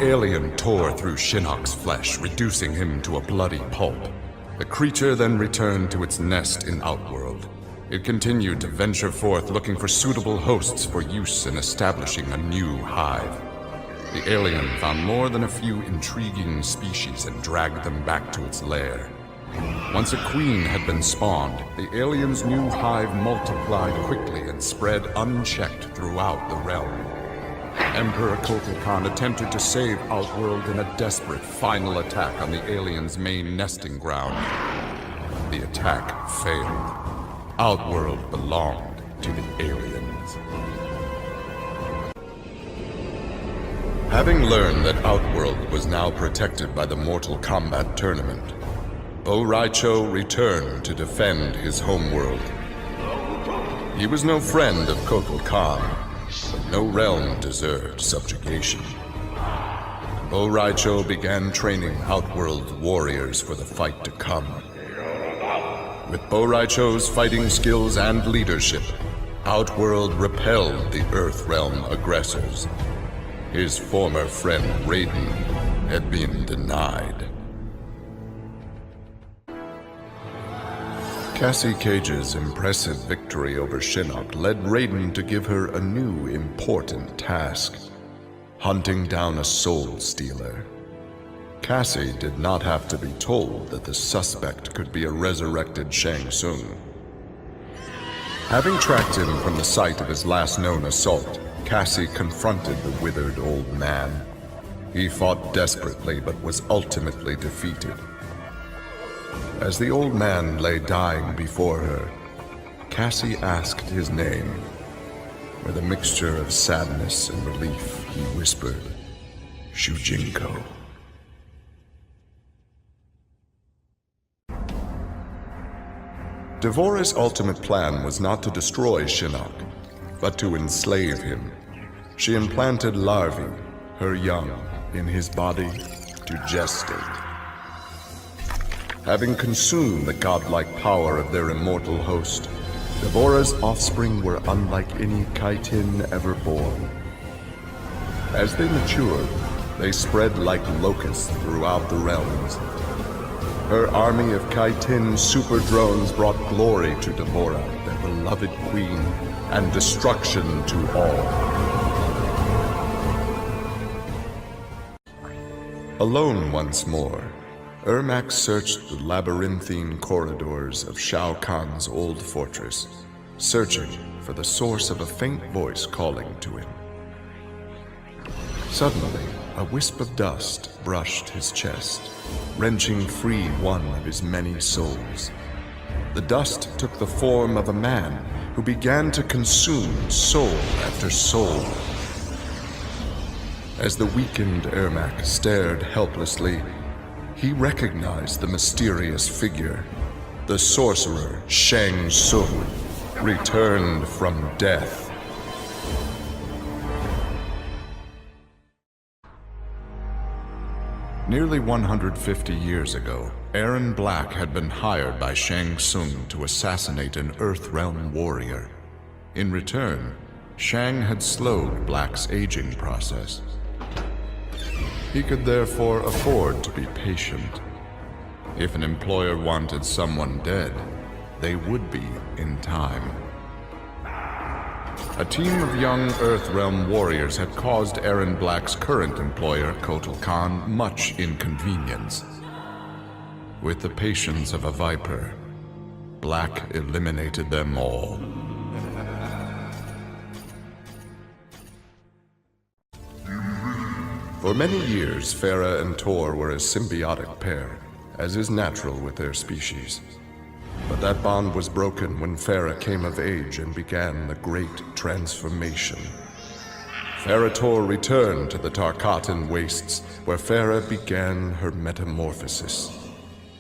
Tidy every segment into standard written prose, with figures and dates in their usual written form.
alien tore through Shinnok's flesh, reducing him to a bloody pulp. The creature then returned to its nest in Outworld. It continued to venture forth looking for suitable hosts for use in establishing a new hive. The alien found more than a few intriguing species and dragged them back to its lair. Once a queen had been spawned, the alien's new hive multiplied quickly and spread unchecked throughout the realm. Emperor Kotal Khan attempted to save Outworld in a desperate final attack on the alien's main nesting ground. The attack failed. Outworld belonged to the aliens. Having learned that Outworld was now protected by the Mortal Kombat tournament, Bo' Rai Cho returned to defend his homeworld. He was no friend of Kotal Khan, but no realm deserved subjugation. Bo' Rai Cho began training Outworld warriors for the fight to come. With Bo' Rai Cho's fighting skills and leadership, Outworld repelled the Earth Realm aggressors. His former friend Raiden had been denied. Cassie Cage's impressive victory over Shinnok led Raiden to give her a new important task: hunting down a soul stealer. Cassie did not have to be told that the suspect could be a resurrected Shang Tsung. Having tracked him from the site of his last known assault, Cassie confronted the withered old man. He fought desperately but was ultimately defeated. As the old man lay dying before her, Cassie asked his name. With a mixture of sadness and relief, he whispered, "Shujinko." Devora's ultimate plan was not to destroy Shinnok, but to enslave him. She implanted larvae, her young, in his body to gestate. Having consumed the godlike power of their immortal host, Devora's offspring were unlike any Kaitin ever born. As they matured, they spread like locusts throughout the realms. Her army of Kaitin super drones brought glory to Devora, their beloved queen, and destruction to all. Alone once more, Ermac searched the labyrinthine corridors of Shao Kahn's old fortress, searching for the source of a faint voice calling to him. Suddenly, a wisp of dust brushed his chest, wrenching free one of his many souls. The dust took the form of a man who began to consume soul after soul. As the weakened Ermac stared helplessly, he recognized the mysterious figure. The sorcerer Shang Tsung, returned from death. Nearly 150 years ago, Erron Black had been hired by Shang Tsung to assassinate an Earthrealm warrior. In return, Shang had slowed Black's aging process. He could therefore afford to be patient. If an employer wanted someone dead, they would be in time. A team of young Earthrealm warriors had caused Erron Black's current employer, Kotal Khan, much inconvenience. With the patience of a viper, Black eliminated them all. For many years, Farah and Tor were a symbiotic pair, as is natural with their species. But that bond was broken when Farah came of age and began the Great Transformation. Farah Tor returned to the Tarkatan Wastes, where Farah began her metamorphosis.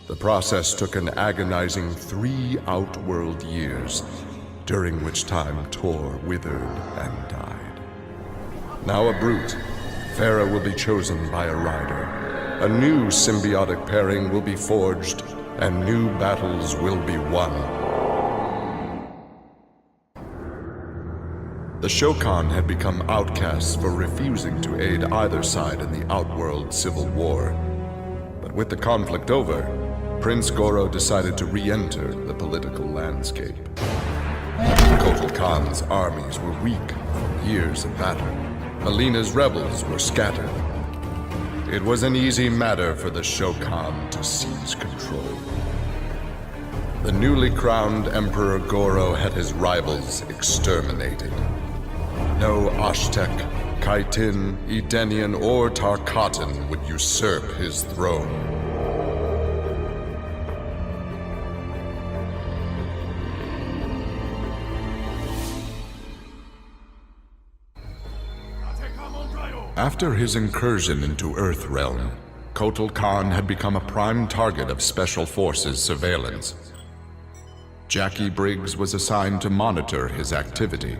The process took an agonizing 3 Outworld years, during which time Tor withered and died. Now a brute, Farah will be chosen by a rider. A new symbiotic pairing will be forged, and new battles will be won. The The Shokan had become outcasts for refusing to aid either side in the Outworld Civil War. But with the conflict over, Prince Goro decided to re-enter the political landscape. Kotal Khan's armies were weak from years of battle. Melina's rebels were scattered. It was an easy matter for the Shokan to seize control. The newly crowned Emperor Goro had his rivals exterminated. No Ashtek, Kaitin, Edenian, or Tarkatan would usurp his throne. After his incursion into Earthrealm, Kotal Khan had become a prime target of Special Forces surveillance. Jackie Briggs was assigned to monitor his activity.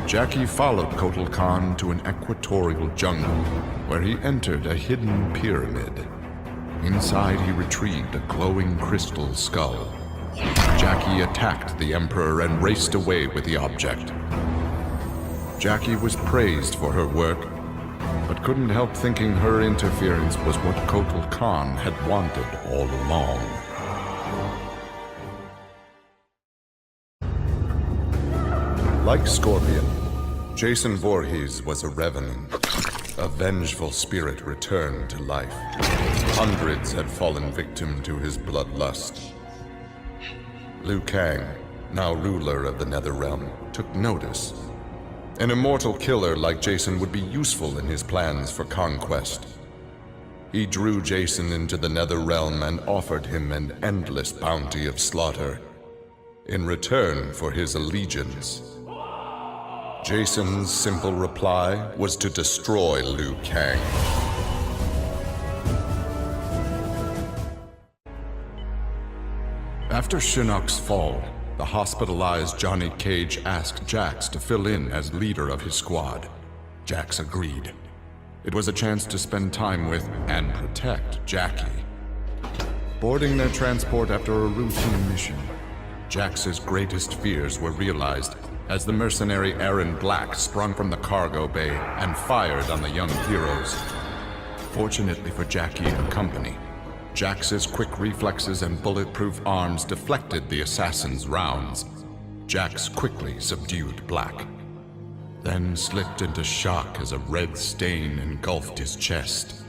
Jackie followed Kotal Khan to an equatorial jungle, where he entered a hidden pyramid. Inside, he retrieved a glowing crystal skull. Jackie attacked the Emperor and raced away with the object. Jackie was praised for her work, but couldn't help thinking her interference was what Kotal Khan had wanted all along. Like Scorpion, Jason Voorhees was a revenant. A vengeful spirit returned to life. Hundreds had fallen victim to his bloodlust. Liu Kang, now ruler of the Netherrealm, took notice. An immortal killer like Jason would be useful in his plans for conquest. He drew Jason into the Netherrealm and offered him an endless bounty of slaughter, in return for his allegiance. Jason's simple reply was to destroy Liu Kang. After Shinnok's fall, the hospitalized Johnny Cage asked Jax to fill in as leader of his squad. Jax agreed. It was a chance to spend time with and protect Jackie. Boarding their transport after a routine mission, Jax's greatest fears were realized as the mercenary Aaron Black sprung from the cargo bay and fired on the young heroes. Fortunately for Jackie and company, Jax's quick reflexes and bulletproof arms deflected the assassin's rounds. Jax quickly subdued Black, then slipped into shock as a red stain engulfed his chest.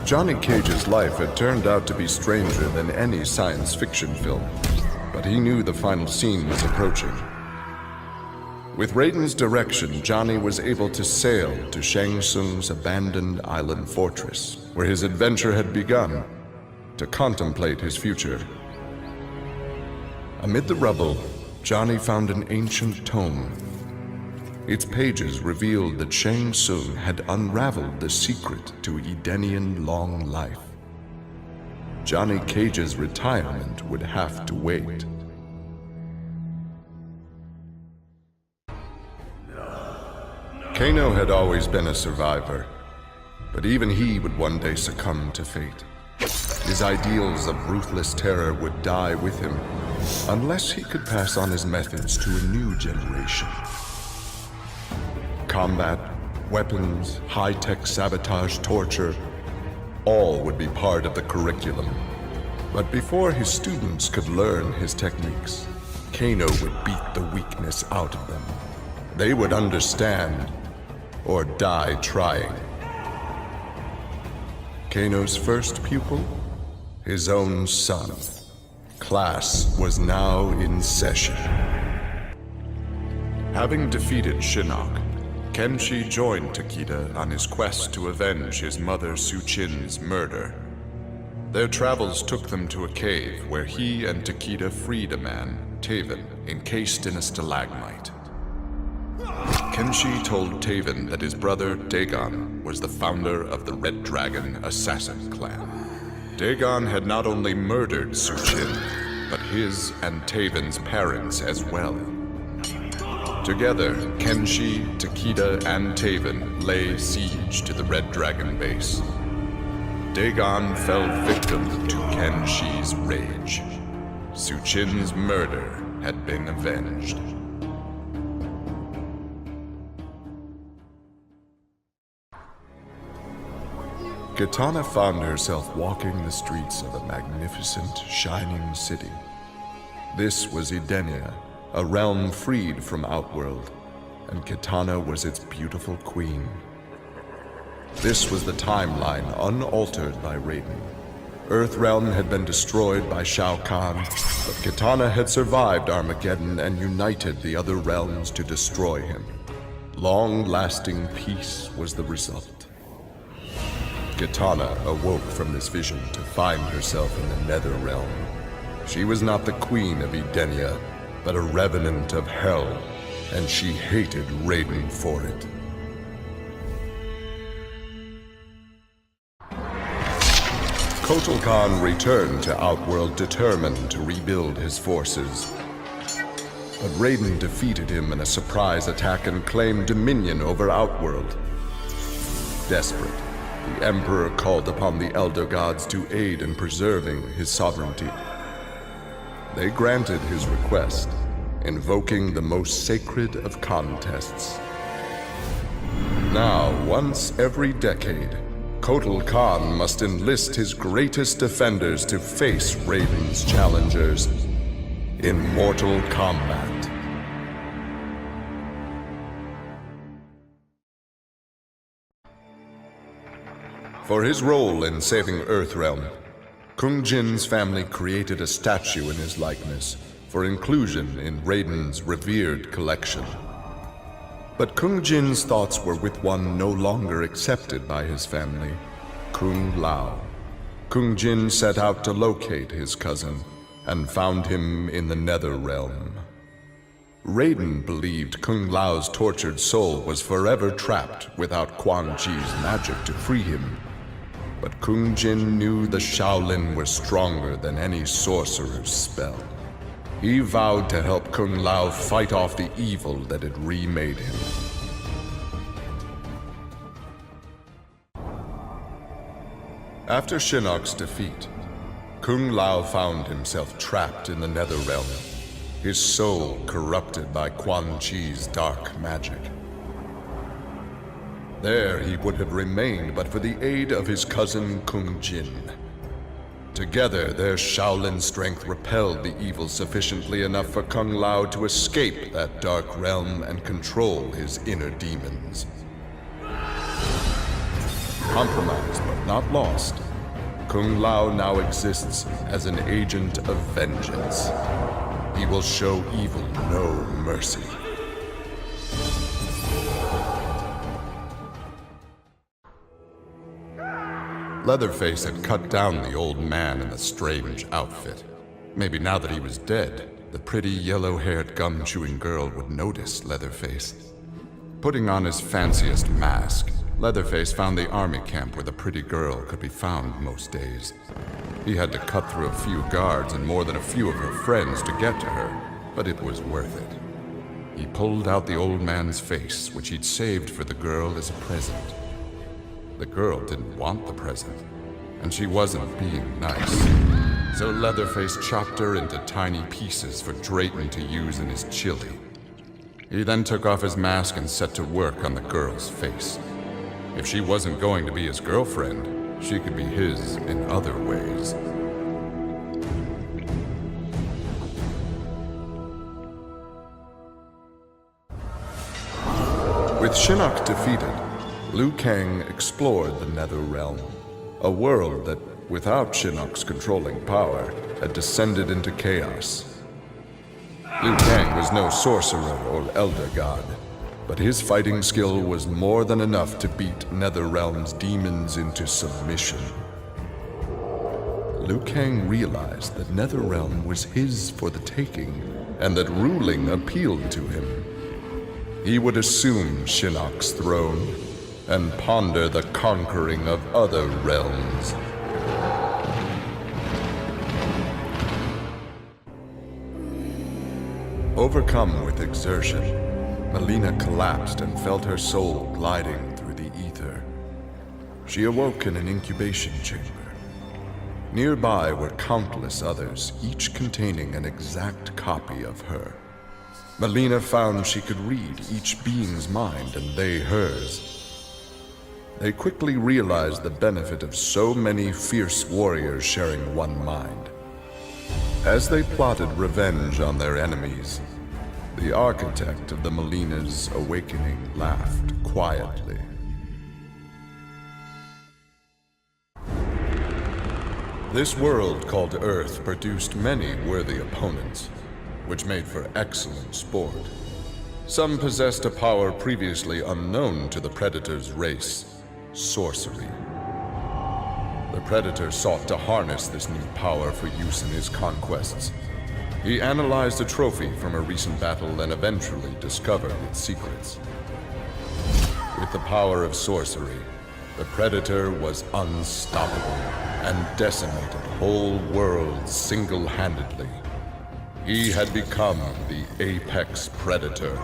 Johnny Cage's life had turned out to be stranger than any science fiction film, but he knew the final scene was approaching. With Raiden's direction, Johnny was able to sail to Shang Tsung's abandoned island fortress, where his adventure had begun, to contemplate his future. Amid the rubble, Johnny found an ancient tome. Its pages revealed that Shang Tsung had unraveled the secret to Edenian long life. Johnny Cage's retirement would have to wait. Kano had always been a survivor, but even he would one day succumb to fate. His ideals of ruthless terror would die with him, unless he could pass on his methods to a new generation. Combat, weapons, high-tech sabotage, torture, all would be part of the curriculum. But before his students could learn his techniques, Kano would beat the weakness out of them. They would understand, or die trying. Kano's first pupil? His own son. Class was now in session. Having defeated Shinnok, Kenshi joined Takeda on his quest to avenge his mother Su-Chin's murder. Their travels took them to a cave where he and Takeda freed a man, Taven, encased in a stalagmite. Kenshi told Taven that his brother, Dagon, was the founder of the Red Dragon Assassin Clan. Dagon had not only murdered Su-Chin, but his and Taven's parents as well. Together, Kenshi, Takeda, and Taven lay siege to the Red Dragon base. Dagon fell victim to Kenshi's rage. Suchin's murder had been avenged. Kitana found herself walking the streets of a magnificent, shining city. This was Edenia, a realm freed from Outworld, and Kitana was its beautiful queen. This was the timeline unaltered by Raiden. Earthrealm had been destroyed by Shao Kahn, but Kitana had survived Armageddon and united the other realms to destroy him. Long-lasting peace was the result. Kitana awoke from this vision to find herself in the Nether Realm. She was not the queen of Edenia, but a revenant of hell, and she hated Raiden for it. Kotal Khan returned to Outworld determined to rebuild his forces. But Raiden defeated him in a surprise attack and claimed dominion over Outworld. Desperate, the Emperor called upon the Elder Gods to aid in preserving his sovereignty. They granted his request, invoking the most sacred of contests. Now, once every decade, Kotal Khan must enlist his greatest defenders to face Raiden's challengers in mortal combat. For his role in saving Earthrealm, Kung Jin's family created a statue in his likeness for inclusion in Raiden's revered collection. But Kung Jin's thoughts were with one no longer accepted by his family, Kung Lao. Kung Jin set out to locate his cousin and found him in the Nether Realm. Raiden believed Kung Lao's tortured soul was forever trapped without Quan Chi's magic to free him. But Kung Jin knew the Shaolin were stronger than any sorcerer's spell. He vowed to help Kung Lao fight off the evil that had remade him. After Shinnok's defeat, Kung Lao found himself trapped in the Nether Realm, his soul corrupted by Quan Chi's dark magic. There he would have remained but for the aid of his cousin Kung Jin. Together, their Shaolin strength repelled the evil sufficiently enough for Kung Lao to escape that dark realm and control his inner demons. Compromised but not lost, Kung Lao now exists as an agent of vengeance. He will show evil no mercy. Leatherface had cut down the old man in the strange outfit. Maybe now that he was dead, the pretty yellow-haired gum-chewing girl would notice Leatherface. Putting on his fanciest mask, Leatherface found the army camp where the pretty girl could be found most days. He had to cut through a few guards and more than a few of her friends to get to her, but it was worth it. He pulled out the old man's face, which he'd saved for the girl as a present. The girl didn't want the present, and she wasn't being nice. So Leatherface chopped her into tiny pieces for Drayton to use in his chili. He then took off his mask and set to work on the girl's face. If she wasn't going to be his girlfriend, she could be his in other ways. With Shinnok defeated, Liu Kang explored the Nether Realm, a world that, without Shinnok's controlling power, had descended into chaos. Liu Kang was no sorcerer or elder god, but his fighting skill was more than enough to beat Netherrealm's demons into submission. Liu Kang realized that Netherrealm was his for the taking, and that ruling appealed to him. He would assume Shinnok's throne and ponder the conquering of other realms. Overcome with exertion, Melina collapsed and felt her soul gliding through the ether. She awoke in an incubation chamber. Nearby were countless others, each containing an exact copy of her. Melina found she could read each being's mind and they hers. They quickly realized the benefit of so many fierce warriors sharing one mind. As they plotted revenge on their enemies, the architect of the Melina's awakening laughed quietly. This world called Earth produced many worthy opponents, which made for excellent sport. Some possessed a power previously unknown to the Predator's race, sorcery. The Predator sought to harness this new power for use in his conquests. He analyzed a trophy from a recent battle and eventually discovered its secrets. With the power of sorcery, the Predator was unstoppable and decimated whole worlds single-handedly. He had become the apex predator.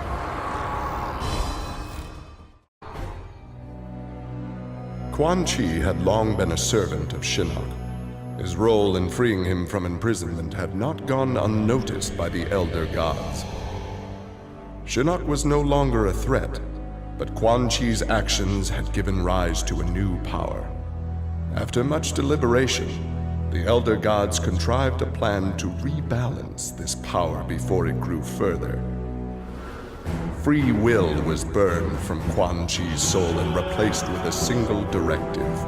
Quan Chi had long been a servant of Shinnok. His role in freeing him from imprisonment had not gone unnoticed by the Elder Gods. Shinnok was no longer a threat, but Quan Chi's actions had given rise to a new power. After much deliberation, the Elder Gods contrived a plan to rebalance this power before it grew further. Free will was burned from Quan Chi's soul and replaced with a single directive.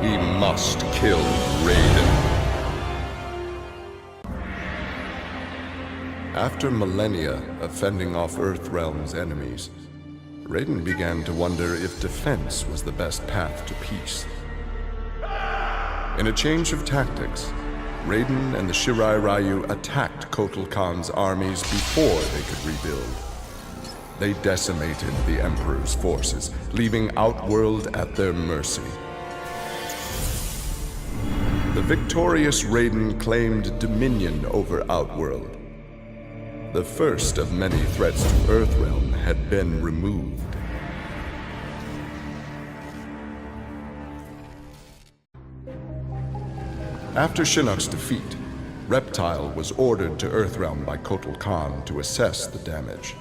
He must kill Raiden. After millennia of fending off Earthrealm's enemies, Raiden began to wonder if defense was the best path to peace. In a change of tactics, Raiden and the Shirai Ryu attacked Kotal Khan's armies before they could rebuild. They decimated the Emperor's forces, leaving Outworld at their mercy. The victorious Raiden claimed dominion over Outworld. The first of many threats to Earthrealm had been removed. After Shinnok's defeat, Reptile was ordered to Earthrealm by Kotal Khan to assess the damage.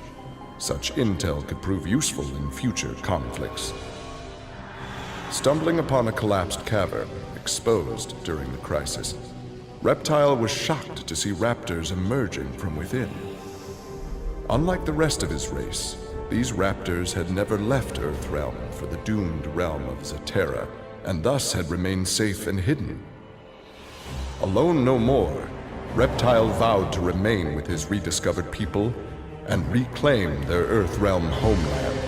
Such intel could prove useful in future conflicts. Stumbling upon a collapsed cavern, exposed during the crisis, Reptile was shocked to see raptors emerging from within. Unlike the rest of his race, these raptors had never left Earthrealm for the doomed realm of Zaterra, and thus had remained safe and hidden. Alone no more, Reptile vowed to remain with his rediscovered people and reclaim their Earthrealm homeland.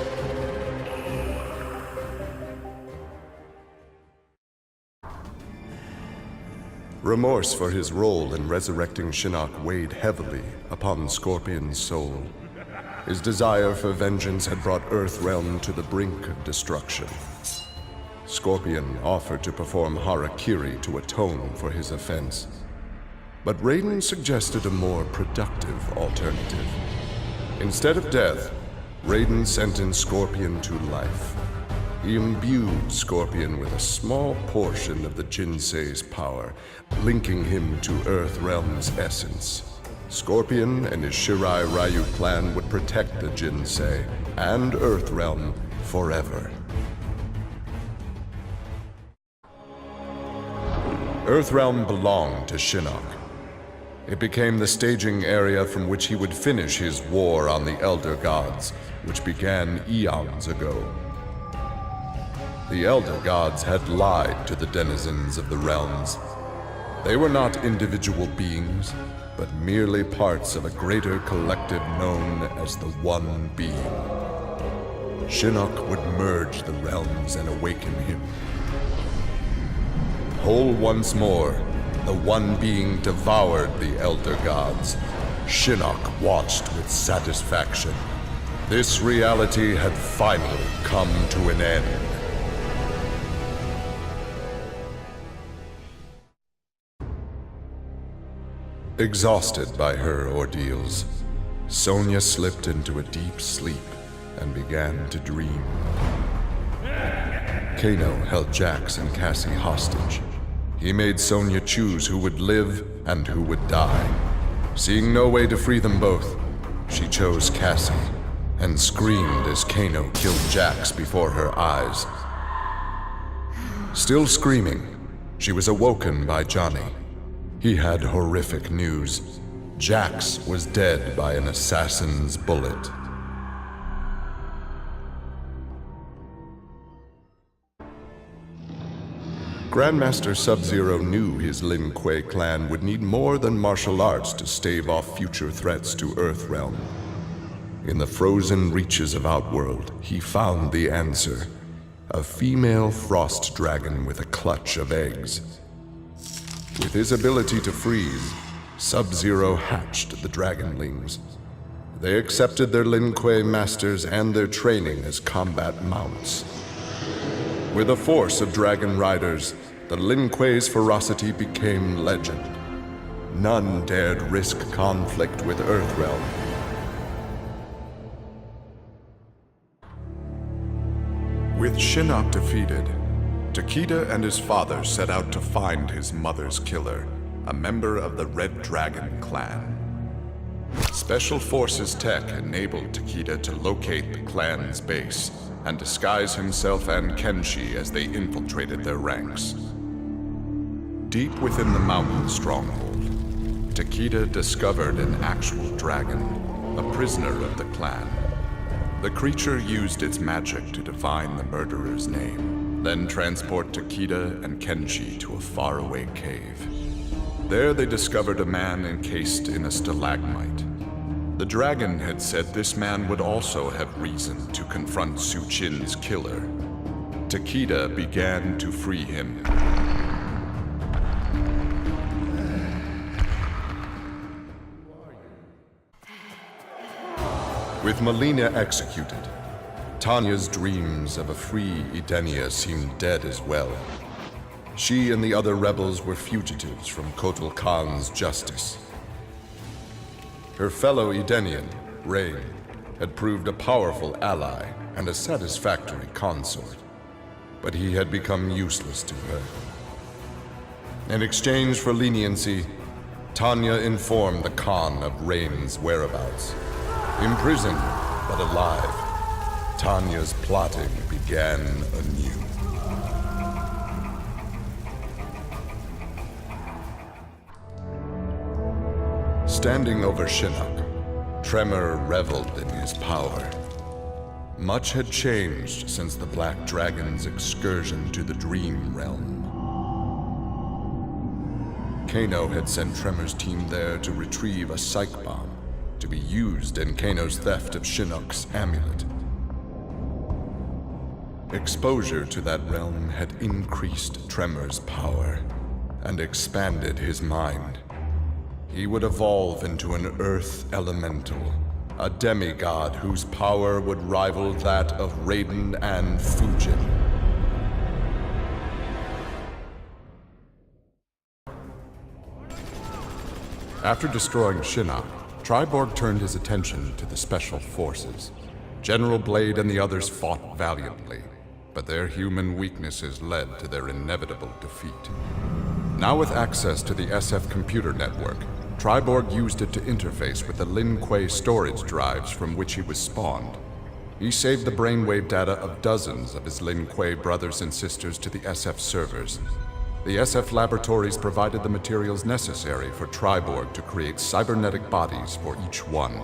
Remorse for his role in resurrecting Shinnok weighed heavily upon Scorpion's soul. His desire for vengeance had brought Earthrealm to the brink of destruction. Scorpion offered to perform harakiri to atone for his offense. But Raiden suggested a more productive alternative. Instead of death, Raiden sentenced Scorpion to life. He imbued Scorpion with a small portion of the Jinsei's power, linking him to Earthrealm's essence. Scorpion and his Shirai Ryu clan would protect the Jinsei and Earthrealm forever. Earthrealm belonged to Shinnok. It became the staging area from which he would finish his war on the Elder Gods, which began eons ago. The Elder Gods had lied to the denizens of the realms. They were not individual beings, but merely parts of a greater collective known as the One Being. Shinnok would merge the realms and awaken him. Whole once more, the One Being devoured the Elder Gods. Shinnok watched with satisfaction. This reality had finally come to an end. Exhausted by her ordeals, Sonya slipped into a deep sleep and began to dream. Kano held Jax and Cassie hostage. He made Sonya choose who would live and who would die. Seeing no way to free them both, she chose Cassie and screamed as Kano killed Jax before her eyes. Still screaming, she was awoken by Johnny. He had horrific news. Jax was dead by an assassin's bullet. Grandmaster Sub-Zero knew his Lin Kuei clan would need more than martial arts to stave off future threats to Earthrealm. In the frozen reaches of Outworld, he found the answer. A female frost dragon with a clutch of eggs. With his ability to freeze, Sub-Zero hatched the Dragonlings. They accepted their Lin Kuei masters and their training as combat mounts. With a force of dragon riders, the Lin Kuei's ferocity became legend. None dared risk conflict with Earthrealm. With Shinnok defeated, Takeda and his father set out to find his mother's killer, a member of the Red Dragon clan. Special Forces tech enabled Takeda to locate the clan's base and disguise himself and Kenshi as they infiltrated their ranks. Deep within the mountain stronghold, Takeda discovered an actual dragon, a prisoner of the clan. The creature used its magic to divine the murderer's name, then transport Takeda and Kenshi to a faraway cave. There they discovered a man encased in a stalagmite. The dragon had said this man would also have reason to confront Su Qin's killer. Takeda began to free him. With Melina executed, Tanya's dreams of a free Edenia seemed dead as well. She and the other rebels were fugitives from Kotal Khan's justice. Her fellow Edenian, Rain, had proved a powerful ally and a satisfactory consort, but he had become useless to her. In exchange for leniency, Tanya informed the Khan of Rain's whereabouts. Imprisoned, but alive, Tanya's plotting began anew. Standing over Shinnok, Tremor reveled in his power. Much had changed since the Black Dragon's excursion to the Dream Realm. Kano had sent Tremor's team there to retrieve a psych bomb to be used in Kano's theft of Shinnok's amulet. Exposure to that realm had increased Tremor's power and expanded his mind. He would evolve into an earth elemental, a demigod whose power would rival that of Raiden and Fujin. After destroying Shinnok, Triborg turned his attention to the Special Forces. General Blade and the others fought valiantly, but their human weaknesses led to their inevitable defeat. Now with access to the SF computer network, Triborg used it to interface with the Lin Kuei storage drives from which he was spawned. He saved the brainwave data of dozens of his Lin Kuei brothers and sisters to the SF servers. The SF laboratories provided the materials necessary for Triborg to create cybernetic bodies for each one.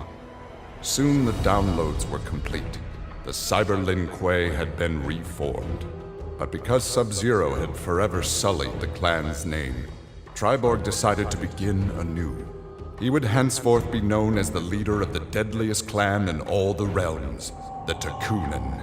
Soon the downloads were complete. The Cyber Lin Kuei had been reformed. But because Sub-Zero had forever sullied the clan's name, Triborg decided to begin anew. He would henceforth be known as the leader of the deadliest clan in all the realms, the Takunin.